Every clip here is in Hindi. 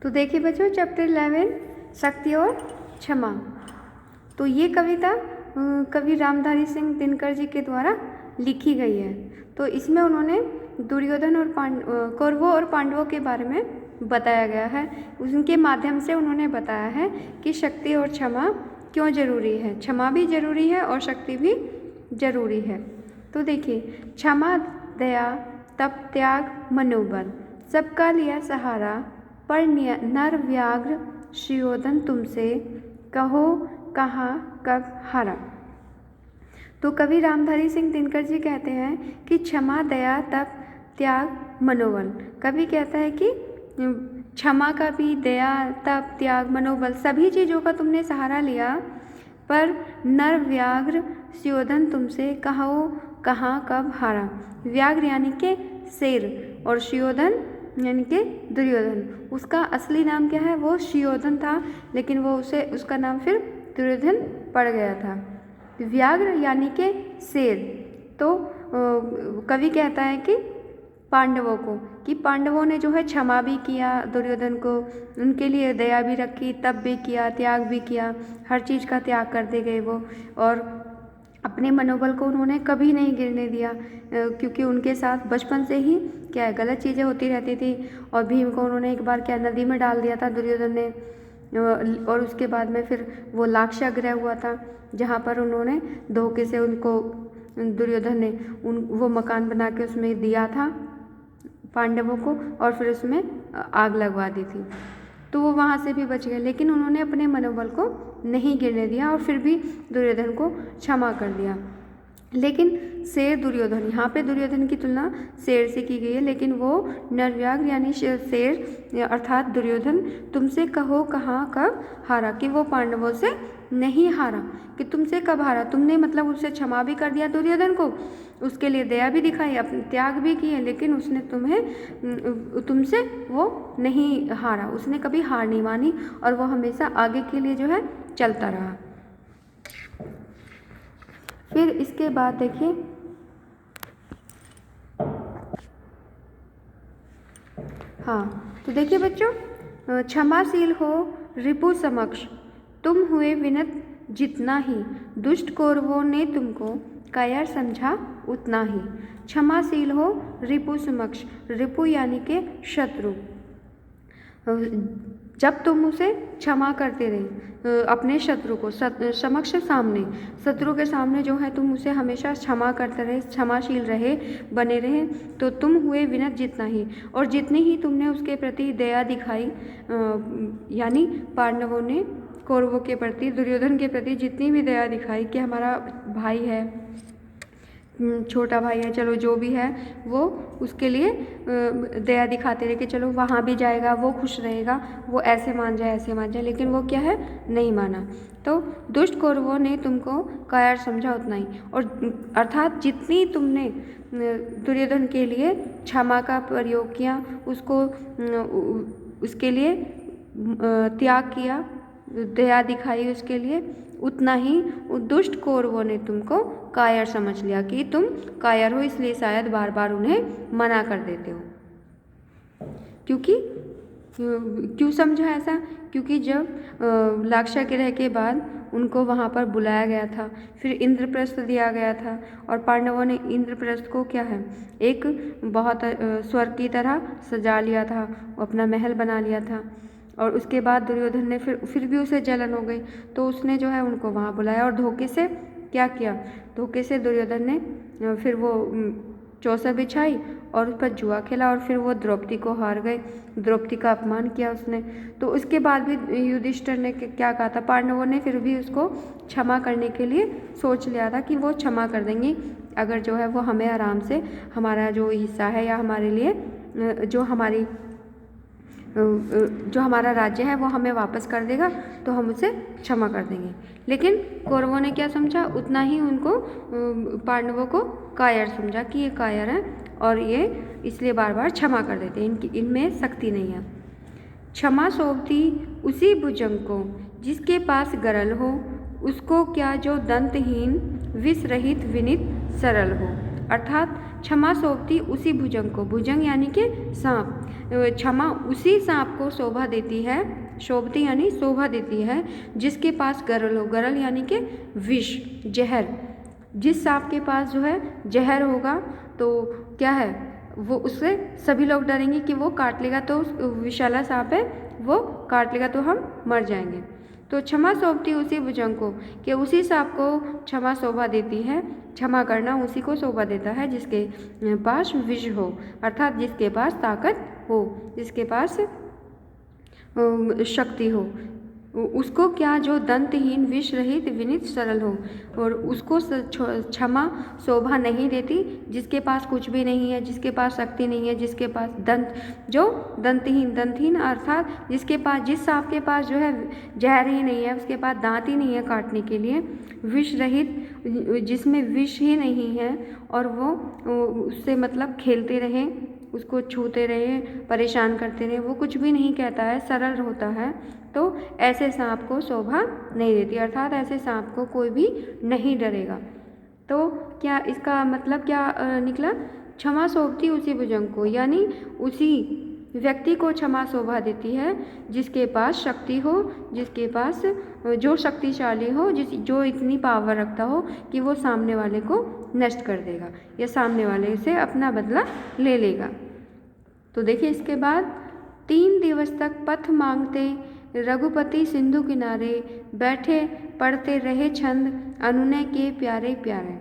तो देखिए बच्चों चैप्टर 11 शक्ति और क्षमा। तो ये कविता कवि रामधारी सिंह दिनकर जी के द्वारा लिखी गई है। तो इसमें उन्होंने दुर्योधन और कौरवों और पांडवों के बारे में बताया गया है। उनके माध्यम से उन्होंने बताया है कि शक्ति और क्षमा क्यों जरूरी है। क्षमा भी जरूरी है और शक्ति भी जरूरी है। तो देखिए, क्षमा दया तप त्याग मनोबल सबका लिया सहारा, पर नर व्याघ्र सुयोधन तुमसे कहो कहाँ कब हारा। तो कवि रामधारी सिंह दिनकर जी कहते हैं कि क्षमा दया तप त्याग मनोबल। कवि कहता है कि क्षमा का भी, दया तप त्याग मनोबल सभी चीज़ों का तुमने सहारा लिया, पर नर व्याघ्र सुयोधन तुमसे कहो कहाँ कब हारा। व्याघ्र यानी के शेर और सुयोधन यानी कि दुर्योधन। उसका असली नाम क्या है? वो सुयोधन था, लेकिन वो उसका नाम फिर दुर्योधन पड़ गया था। व्याघ्र यानी के शेर। तो कवि कहता है कि पांडवों को, कि पांडवों ने जो है क्षमा भी किया दुर्योधन को, उनके लिए दया भी रखी, तप भी किया, त्याग भी किया, हर चीज़ का त्याग करते गए वो, और अपने मनोबल को उन्होंने कभी नहीं गिरने दिया, क्योंकि उनके साथ बचपन से ही क्या है गलत चीज़ें होती रहती थी। और भीम को उन्होंने एक बार क्या नदी में डाल दिया था दुर्योधन ने, और उसके बाद में फिर वो लाक्षागृह हुआ था, जहाँ पर उन्होंने धोखे से उनको दुर्योधन ने वो मकान बना के उसमें दिया था पांडवों को, और फिर उसमें आग लगवा दी थी। तो वो वहाँ से भी बच गए, लेकिन उन्होंने अपने मनोबल को नहीं गिरने दिया और फिर भी दुर्योधन को क्षमा कर दिया। लेकिन शेर दुर्योधन, यहाँ पे दुर्योधन की तुलना शेर से की गई है, लेकिन वो नरव्याघ्र यानी शेर अर्थात दुर्योधन तुमसे कहो कहाँ कब हारा, कि वो पांडवों से नहीं हारा। कि तुमसे कब हारा? तुमने मतलब उससे क्षमा भी कर दिया दुर्योधन को, उसके लिए दया भी दिखाई, अपने त्याग भी किए, लेकिन उसने तुमसे वो नहीं हारा। उसने कभी हार नहीं मानी और वो हमेशा आगे के लिए जो है चलता रहा। फिर इसके बाद देखिए, हाँ तो देखिए बच्चों, क्षमाशील हो रिपु समक्ष तुम हुए विनत जितना ही, दुष्ट कौरवों ने तुमको कायर समझा उतना ही। क्षमाशील हो रिपु समक्ष, रिपु यानी के शत्रु। जब तुम उसे क्षमा करते रहे अपने शत्रु को, समक्ष सामने, शत्रु के सामने जो है तुम उसे हमेशा क्षमा करते रहे, क्षमाशील रहे, बने रहे, तो तुम हुए विनत जितना ही। और जितनी ही तुमने उसके प्रति दया दिखाई, यानी पांडवों ने कौरवों के प्रति, दुर्योधन के प्रति जितनी भी दया दिखाई कि हमारा भाई है, छोटा भाई है, चलो जो भी है, वो उसके लिए दया दिखाते रहे कि चलो वहाँ भी जाएगा, वो खुश रहेगा, वो ऐसे मान जाए ऐसे मान जाए, लेकिन वो क्या है नहीं माना। तो दुष्ट कौरवों ने तुमको कायर समझा उतना ही, और अर्थात जितनी तुमने दुर्योधन के लिए क्षमा का प्रयोग किया, उसको उसके लिए त्याग किया, दया दिखाई उसके लिए, उतना ही दुष्ट कौरवों ने तुमको कायर समझ लिया कि तुम कायर हो, इसलिए शायद बार बार उन्हें मना कर देते हो। क्योंकि क्यों समझा ऐसा? क्योंकि जब लाक्षागृह के बाद उनको वहाँ पर बुलाया गया था, फिर इंद्रप्रस्थ दिया गया था, और पांडवों ने इंद्रप्रस्थ को क्या है एक बहुत स्वर्ग की तरह सजा लिया था, अपना महल बना लिया था, और उसके बाद दुर्योधन ने फिर भी उसे जलन हो गई, तो उसने जो है उनको वहाँ बुलाया, और धोखे से क्या किया, धोखे से दुर्योधन ने फिर वो चौसा बिछाई और उस पर जुआ खेला, और फिर वो द्रौपदी को हार गए, द्रौपदी का अपमान किया उसने। तो उसके बाद भी युधिष्ठिर ने क्या कहा था, पांडवों ने फिर भी उसको क्षमा करने के लिए सोच लिया था कि वो क्षमा कर देंगे, अगर जो है वो हमें आराम से हमारा जो हिस्सा है या हमारे लिए जो हमारा राज्य है वो हमें वापस कर देगा, तो हम उसे क्षमा कर देंगे। लेकिन कौरवों ने क्या समझा, उतना ही उनको पांडवों को कायर समझा कि ये कायर है, और ये इसलिए बार बार क्षमा कर देते हैं, इनमें शक्ति नहीं है। क्षमा सौंपती उसी भुजंग को जिसके पास गरल हो, उसको क्या जो दंतहीन विष रहित विनित सरल हो। अर्थात क्षमा सौंपती उसी भुजंग को, भुजंग यानी कि सांप, क्षमा उसी सांप को शोभा देती है, शोभती यानी शोभा देती है जिसके पास गरल हो। गरल यानी कि विष, जहर। जिस सांप के पास जो है जहर होगा तो क्या है, वो उससे सभी लोग डरेंगे कि वो काट लेगा, तो विषैला सांप है वो काट लेगा तो हम मर जाएंगे। तो क्षमा शोभती उसी भुजंग को, कि उसी सांप को क्षमा शोभा देती है। क्षमा करना उसी को शोभा देता है जिसके पास विष हो, अर्थात जिसके पास ताकत हो, जिसके पास शक्ति हो। उसको क्या, जो दंतहीन विष रहित विनीत सरल हो। और उसको क्षमा शोभा नहीं देती जिसके पास कुछ भी नहीं है, जिसके पास शक्ति नहीं है, जिसके पास जो दंतहीन, दंतहीन अर्थात जिसके पास, जिस सांप के पास जो है जहर ही नहीं है, उसके पास दांत ही नहीं है काटने के लिए। विष रहित, जिसमें विष ही नहीं है और वो उससे मतलब खेलते रहे, उसको छूते रहे, परेशान करते रहे, वो कुछ भी नहीं कहता है, सरल होता है, तो ऐसे सांप को शोभा नहीं देती, अर्थात ऐसे सांप को कोई भी नहीं डरेगा। तो क्या इसका मतलब क्या निकला, क्षमा शोभती उसी भुजंग को, यानी उसी व्यक्ति को क्षमा शोभा देती है जिसके पास शक्ति हो, जिसके पास जो शक्तिशाली हो, जो इतनी पावर रखता हो कि वो सामने वाले को नष्ट कर देगा या सामने वाले से अपना बदला ले लेगा। तो देखिए इसके बाद 3 दिवस तक पथ मांगते रघुपति सिंधु किनारे, बैठे पढ़ते रहे छंद अनुनय के प्यारे प्यारे।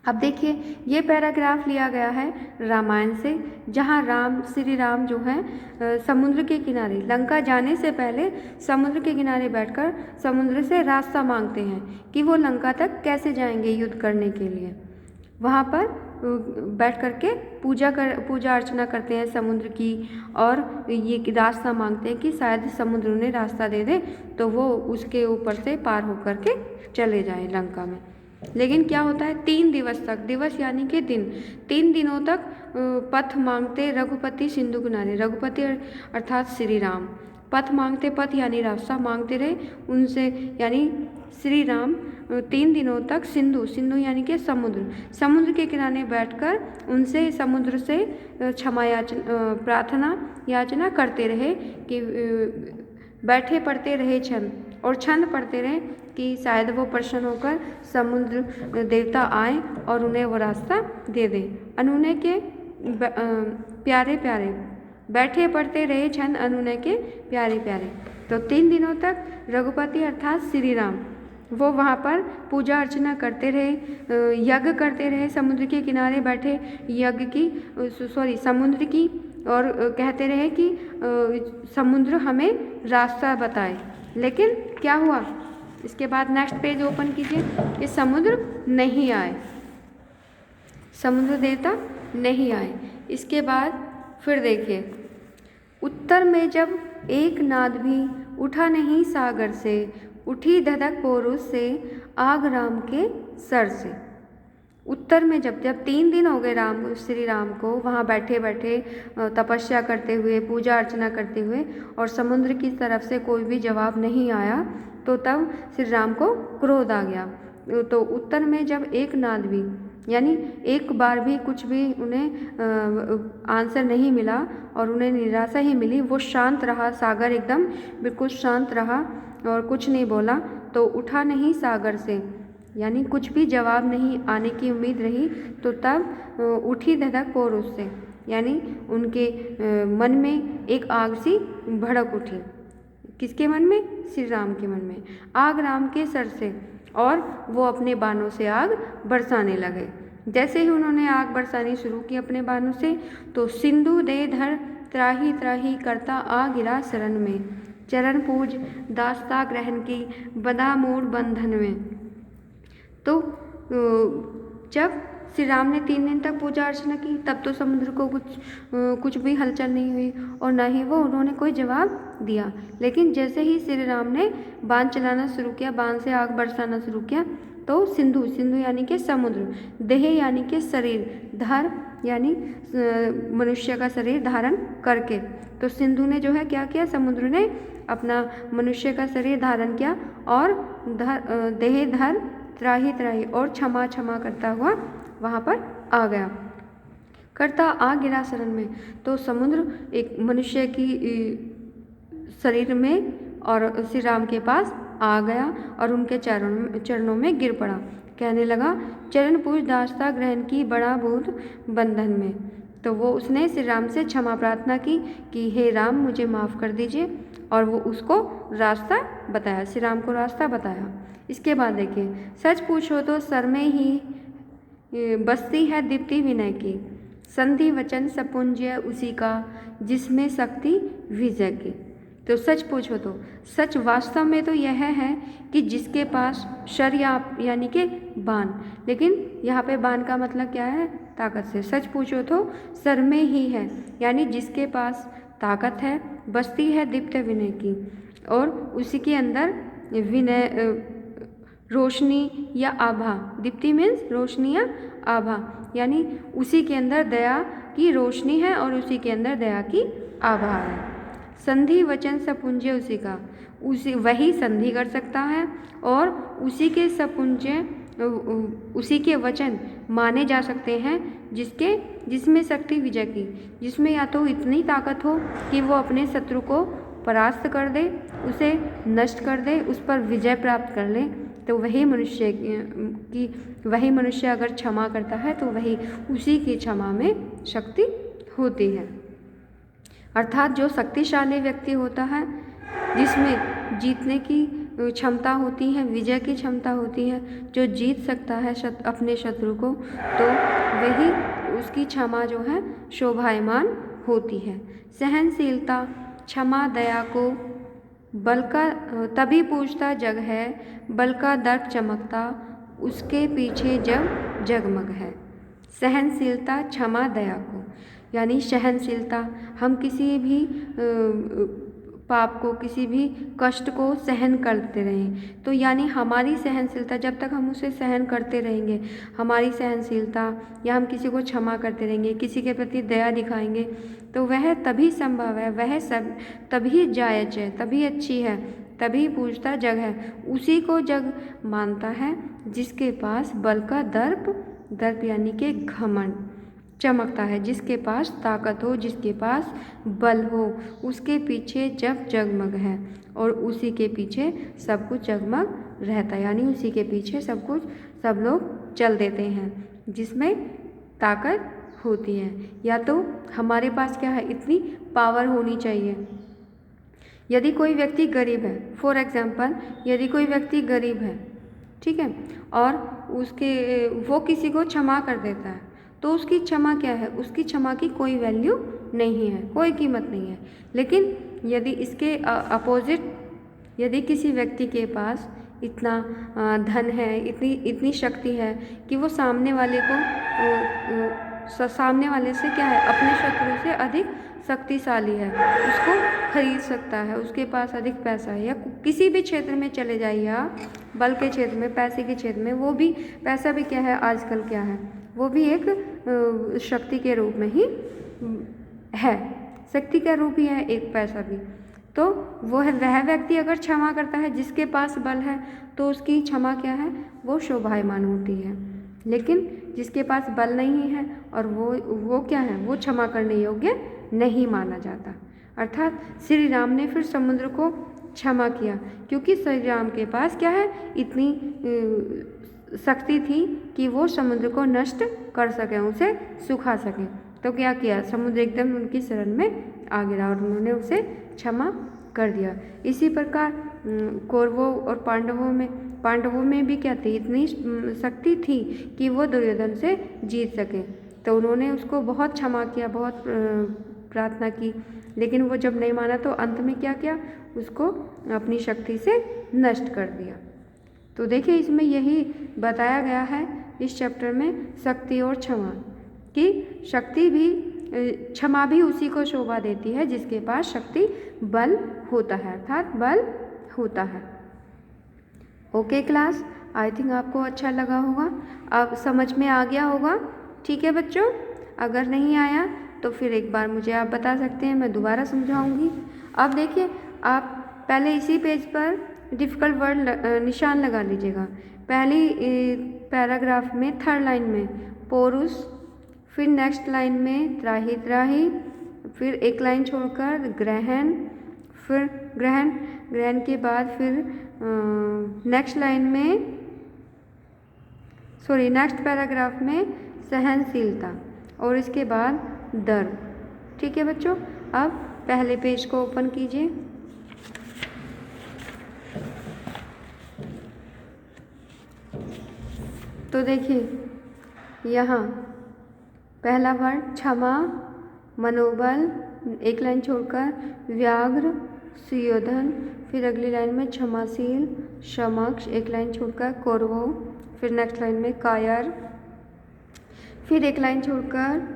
अब देखिए ये पैराग्राफ लिया गया है रामायण से, जहाँ श्री राम जो है समुद्र के किनारे, लंका जाने से पहले समुद्र के किनारे बैठकर समुद्र से रास्ता मांगते हैं कि वो लंका तक कैसे जाएंगे युद्ध करने के लिए। वहाँ पर बैठ कर के पूजा अर्चना करते हैं समुद्र की, और ये रास्ता मांगते हैं कि शायद समुद्र उन्हें रास्ता दे दे तो वो उसके ऊपर से पार होकर के चले जाएं लंका में। लेकिन क्या होता है, 3 दिवस तक, दिवस यानी कि दिन, 3 दिनों तक पथ मांगते रघुपति सिंधु किनारे, रघुपति अर्थात श्री राम, पथ मांगते, पथ यानी रास्ता मांगते रहे उनसे, यानी श्री राम 3 दिनों तक सिंधु, सिंधु यानी कि समुद्र, समुद्र के किनारे बैठकर उनसे, समुद्र से क्षमा प्रार्थना याचना करते रहे कि बैठे पढ़ते रहे छंद, और छंद पढ़ते रहे कि शायद वो प्रसन्न होकर समुद्र देवता आए और उन्हें वो रास्ता दे दें। अनुनय के प्यारे प्यारे, बैठे पढ़ते रहे छंद अनुनय के प्यारे प्यारे। तो 3 दिनों तक रघुपति अर्थात श्री राम वो वहाँ पर पूजा अर्चना करते रहे, यज्ञ करते रहे, समुद्र के किनारे बैठे यज्ञ की, समुद्र की, और कहते रहे कि समुद्र हमें रास्ता बताए। लेकिन क्या हुआ, इसके बाद नेक्स्ट पेज ओपन कीजिए, कि समुद्र नहीं आए, समुद्र देवता नहीं आए। इसके बाद फिर देखिए, उत्तर में जब एक नाद भी उठा नहीं सागर से, उठी धधक पोरुष से आग राम के सर से। उत्तर में जब 3 दिन हो गए श्री राम को वहाँ बैठे बैठे तपस्या करते हुए, पूजा अर्चना करते हुए, और समुद्र की तरफ से कोई भी जवाब नहीं आया, तो तब श्री राम को क्रोध आ गया। तो उत्तर में जब एक नाद भी, यानी एक बार भी कुछ भी उन्हें आंसर नहीं मिला और उन्हें निराशा ही मिली, वो शांत रहा, सागर एकदम बिल्कुल शांत रहा और कुछ नहीं बोला। तो उठा नहीं सागर से, यानी कुछ भी जवाब नहीं आने की उम्मीद रही, तो तब उठी धधक पोरुष से, यानी उनके मन में एक आग सी भड़क उठी। किसके मन में? श्री राम के मन में। आग राम के सर से, और वो अपने बाणों से आग बरसाने लगे। जैसे ही उन्होंने आग बरसानी शुरू की अपने बाणों से, तो सिंधु दे धर त्राही त्राही करता आ गिरा शरण में, चरण पूज दास्ता ग्रहण की बदा मूड बंधन में। तो जब श्री राम ने 3 दिन तक पूजा अर्चना की, तब तो समुद्र को कुछ भी हलचल नहीं हुई और ना ही वो उन्होंने कोई जवाब दिया। लेकिन जैसे ही श्री राम ने बाण चलाना शुरू किया, बाण से आग बरसाना शुरू किया, तो सिंधु, सिंधु यानी कि समुद्र, देह यानी कि शरीर, धर यानी मनुष्य का शरीर धारण करके, तो सिंधु ने जो है क्या किया, समुद्र ने अपना मनुष्य का शरीर धारण किया और देह धर त्राही त्राही और क्षमा क्षमा करता हुआ वहाँ पर आ गया। करता आ गिरा शरण में। तो समुद्र एक मनुष्य की शरीर में और श्री राम के पास आ गया और उनके चरणों में गिर पड़ा। कहने लगा, चरण पूज दासता ग्रहण की बड़ा भूत बंधन में। तो वो उसने श्री राम से क्षमा प्रार्थना की कि हे राम मुझे माफ़ कर दीजिए, और वो उसको रास्ता बताया, श्री राम को रास्ता बताया। इसके बाद देखिए, सच पूछो तो सर में ही बसती है दीप्ति विनय की, संधि वचन सपुंज्य उसी का जिसमें शक्ति विजय की। तो सच पूछो तो सच वास्तव में तो यह है कि जिसके पास शर यानी कि बाण, लेकिन यहाँ पे बाण का मतलब क्या है? ताकत से। सच पूछो तो सर में ही है, यानी जिसके पास ताकत है, बस्ती है दीप्त विनय की, और उसी के अंदर विनय रोशनी या आभा, दीप्ति मीन्स रोशनी या आभा, यानी उसी के अंदर दया की रोशनी है और उसी के अंदर दया की आभा है। संधि वचन सपुंज उसी का, वही संधि कर सकता है और उसी के सपुंज उसी के वचन माने जा सकते हैं जिसमें शक्ति विजय की, जिसमें या तो इतनी ताकत हो कि वो अपने शत्रु को परास्त कर दे, उसे नष्ट कर दे, उस पर विजय प्राप्त कर ले। तो वही मनुष्य अगर क्षमा करता है तो वही उसी की क्षमा में शक्ति होती है। अर्थात जो शक्तिशाली व्यक्ति होता है, जिसमें जीतने की क्षमता होती है, विजय की क्षमता होती है, जो जीत सकता है अपने शत्रु को, तो वही उसकी क्षमा जो है शोभायमान होती है। सहनशीलता क्षमा दया को बल का तभी पूछता जग है, बल का दर्प चमकता उसके पीछे जब जगमग है। सहनशीलता क्षमा दया को, यानी सहनशीलता, हम किसी भी पाप को, किसी भी कष्ट को सहन करते रहें, तो यानी हमारी सहनशीलता, जब तक हम उसे सहन करते रहेंगे, हमारी सहनशीलता या हम किसी को क्षमा करते रहेंगे, किसी के प्रति दया दिखाएंगे, तो वह तभी संभव है, वह सब तभी जायज़ है, तभी अच्छी है, तभी पूजता जग है। उसी को जग मानता है जिसके पास बल का दर्प यानी कि घमंड चमकता है, जिसके पास ताकत हो, जिसके पास बल हो, उसके पीछे जब जगमग है, और उसी के पीछे सब कुछ जगमग रहता है, यानी उसी के पीछे सब लोग चल देते हैं, जिसमें ताकत होती है। या तो हमारे पास क्या है, इतनी पावर होनी चाहिए। यदि कोई व्यक्ति गरीब है, फॉर एग्जाम्पल यदि कोई व्यक्ति गरीब है, ठीक है, और वो किसी को क्षमा कर देता है, तो उसकी क्षमा क्या है, उसकी क्षमा की कोई वैल्यू नहीं है, कोई कीमत नहीं है। लेकिन यदि इसके अपोजिट, यदि किसी व्यक्ति के पास इतना धन है, इतनी शक्ति है कि वो सामने वाले से क्या है, अपने शत्रु से अधिक शक्तिशाली है, उसको खरीद सकता है, उसके पास अधिक पैसा है, या किसी भी क्षेत्र में चले जाइए आप, बल के क्षेत्र में, पैसे के क्षेत्र में, वो भी पैसा भी क्या है, आजकल क्या है, वो भी एक शक्ति के रूप में ही है, शक्ति का रूप ही है एक पैसा भी। तो वह व्यक्ति अगर क्षमा करता है, जिसके पास बल है, तो उसकी क्षमा क्या है, वो शोभायमान होती है। लेकिन जिसके पास बल नहीं है और वो क्या है, वो क्षमा करने योग्य नहीं माना जाता। अर्थात श्री राम ने फिर समुद्र को क्षमा किया, क्योंकि श्री राम के पास क्या है, इतनी शक्ति थी कि वो समुद्र को नष्ट कर सकें, उसे सुखा सकें। तो क्या किया, समुद्र एकदम उनकी शरण में आ गिरा और उन्होंने उसे क्षमा कर दिया। इसी प्रकार कौरवों और पांडवों में भी क्या थी, इतनी शक्ति थी कि वो दुर्योधन से जीत सके, तो उन्होंने उसको बहुत क्षमा किया, बहुत प्रार्थना की, लेकिन वो जब नहीं माना तो अंत में क्या किया, उसको अपनी शक्ति से नष्ट कर दिया। तो देखिए, इसमें यही बताया गया है इस चैप्टर में, शक्ति और क्षमा, कि शक्ति भी, क्षमा भी उसी को शोभा देती है जिसके पास शक्ति बल होता है, अर्थात बल होता है। ओके क्लास, आई थिंक आपको अच्छा लगा होगा, अब समझ में आ गया होगा। ठीक है बच्चों, अगर नहीं आया तो फिर एक बार मुझे आप बता सकते हैं, मैं दोबारा समझाऊंगी। अब देखिए, आप पहले इसी पेज पर डिफ़िकल्ट वर्ड निशान लगा लीजिएगा। पहली पैराग्राफ में 3rd लाइन में पोरुस फिर नेक्स्ट लाइन में त्राही त्राही, फिर एक लाइन छोड़कर ग्रहण, फिर ग्रहण, ग्रहण के बाद फिर नेक्स्ट लाइन में नेक्स्ट पैराग्राफ में सहनशीलता और इसके बाद दर्द। ठीक है बच्चों, अब पहले पेज को ओपन कीजिए। तो देखिए यहाँ पहला वर्ड क्षमा, मनोबल, एक लाइन छोड़कर व्याघ्र, सुयोधन, फिर अगली लाइन में क्षमाशील, समक्ष, एक लाइन छोड़कर कौरवों, फिर नेक्स्ट लाइन में कायर, फिर एक लाइन छोड़कर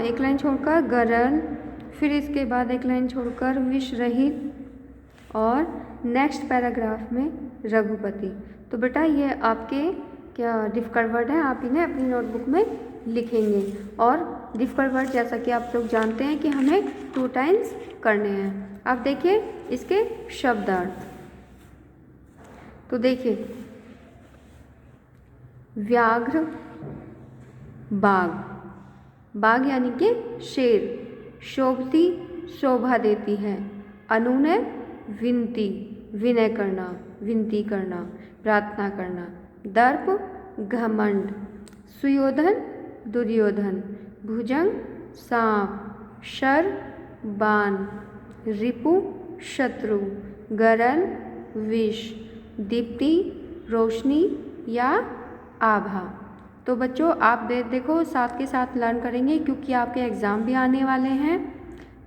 एक लाइन छोड़कर गरल, फिर इसके बाद एक लाइन छोड़कर विष रहित और नेक्स्ट पैराग्राफ में रघुपति। तो बेटा ये आपके क्या डिफ़िकल्ट वर्ड हैं, आप इन्हें अपनी नोटबुक में लिखेंगे। और डिफ़िकल्ट वर्ड जैसा कि आप लोग जानते हैं कि हमें 2 टाइम्स करने हैं। अब देखिए इसके शब्दार्थ। तो देखिए व्याघ्र, बाघ, बाघ यानी कि शेर, शोभती, शोभा देती है, अनुनय, विनती, विनय करना, विनती करना, प्रार्थना करना, दर्प, घमंड, सुयोधन, दुर्योधन, भुजंग, सांप, शर, बाण, रिपु, शत्रु, गरल, विष, दीप्ति, रोशनी या आभा। तो बच्चों आप देखो साथ के साथ लर्न करेंगे क्योंकि आपके एग्ज़ाम भी आने वाले हैं।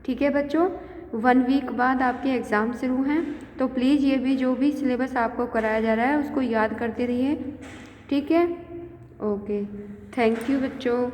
ठीक है बच्चों, 1 वीक बाद आपके एग्ज़ाम शुरू हैं, तो प्लीज़ ये भी जो भी सिलेबस आपको कराया जा रहा है उसको याद करते रहिए। ठीक है, ओके, थैंक यू बच्चों।